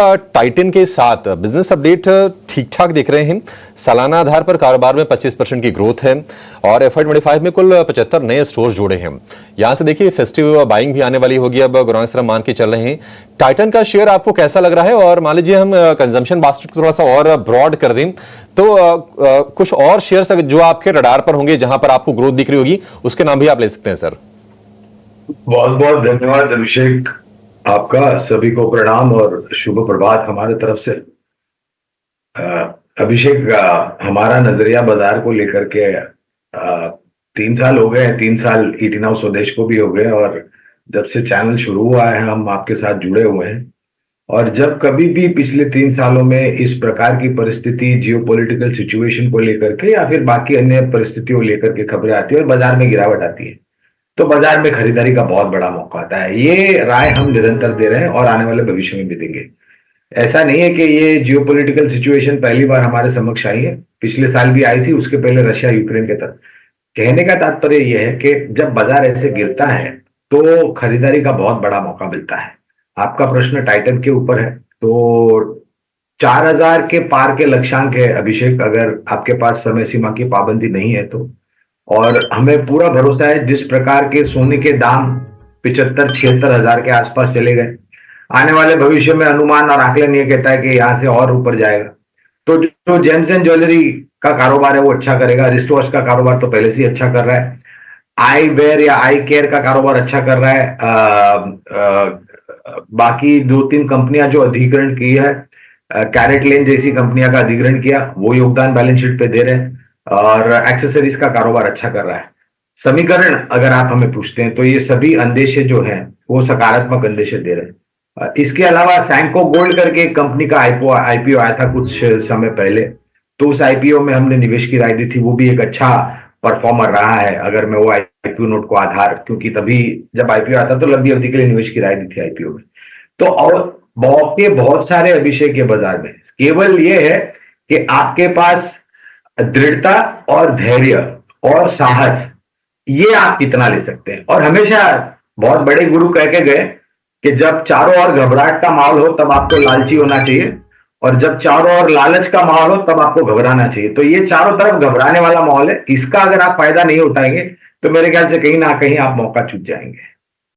Titan के साथ business update ठीक ठाक दिख रहे हैं। सालाना आधार पर कारोबार में 25% की ग्रोथ है और FY25 में कुल 75 नए स्टोर जोड़े हैं। यहां से देखिए फेस्टिव बाइंग भी आने वाली होगी, अब गुरुवार मान के चल रहे हैं। टाइटन का शेयर आपको कैसा लग रहा है? और मान लीजिए हम कंजम्पशन बास्केट को थोड़ा सा और ब्रॉड कर दें तो कुछ और शेयर्स जो आपके रडार पर होंगे जहां पर आपको ग्रोथ दिख रही होगी, उसके नाम भी आप ले सकते हैं सर। बहुत बहुत धन्यवाद अभिषेक, आपका सभी को प्रणाम और शुभ प्रभात हमारे तरफ से। अभिषेक, हमारा नजरिया बाजार को लेकर के 3 साल हो गए हैं। 3 साल ईटिन हाउस स्वदेश को भी हो गए और जब से चैनल शुरू हुआ है हम आपके साथ जुड़े हुए हैं। और जब कभी भी पिछले 3 सालों में इस प्रकार की परिस्थिति, जियोपॉलिटिकल सिचुएशन को लेकर के या फिर बाकी अन्य परिस्थितियों लेकर के खबरें आती है और बाजार में गिरावट आती है, तो बाजार में खरीदारी का बहुत बड़ा मौका आता है। ये राय हम निरंतर दे रहे हैं और आने वाले भविष्य में भी देंगे। ऐसा नहीं है कि ये जियोपॉलिटिकल सिचुएशन पहली बार हमारे समक्ष आई है, पिछले साल भी आई थी, उसके पहले रशिया यूक्रेन के तहत। कहने का तात्पर्य यह है कि जब बाजार ऐसे गिरता है तो खरीदारी का बहुत बड़ा मौका मिलता है। आपका प्रश्न टाइटन के ऊपर है, तो 4000 के पार के लक्ष्यांक है अभिषेक, अगर आपके पास समय सीमा की पाबंदी नहीं है तो। और हमें पूरा भरोसा है, जिस प्रकार के सोने के दाम 75-76 हजार के आसपास चले गए, आने वाले भविष्य में अनुमान और आकलन ये कहता है कि यहां से और ऊपर जाएगा। तो जो जेम्स एंड ज्वेलरी का कारोबार है वो अच्छा करेगा। रिस्ट वॉच का कारोबार तो पहले से ही अच्छा कर रहा है। आई वेयर या आई केयर का कारोबार अच्छा कर रहा है। बाकी 2-3 कंपनियां जो अधिग्रहण की है, कैरेट लेन जैसी कंपनियां का अधिग्रहण किया, वो योगदान बैलेंस शीट पे दे रहे हैं। और एक्सेसरीज का कारोबार अच्छा कर रहा है। समीकरण अगर आप हमें पूछते हैं तो ये सभी अंदेशे जो हैं वो सकारात्मक अंदेशे दे रहे हैं। इसके अलावा सैंको गोल्ड करके एक कंपनी का आईपीओ आया था कुछ समय पहले, तो उस आईपीओ में हमने निवेश की राय दी थी। वो भी एक अच्छा परफॉर्मर रहा है, अगर मैं वो आईपीओ नोट को आधार, क्योंकि तभी जब आईपीओ आता तो लंबी अवधि के लिए निवेश की राय दी थी आईपीओ में। तो और मौके बहुत सारे अभिषेक के बाजार में, केवल ये है कि आपके पास दृढ़ता और धैर्य और साहस, ये आप कितना ले सकते हैं। और हमेशा बहुत बड़े गुरु कह के गए कि जब चारों ओर घबराहट का माहौल हो तब आपको लालची होना चाहिए, और जब चारों ओर लालच का माहौल हो तब आपको घबराना चाहिए। तो ये चारों तरफ घबराने वाला माहौल है, इसका अगर आप फायदा नहीं उठाएंगे तो मेरे ख्याल से कहीं ना कहीं आप मौका चूक जाएंगे।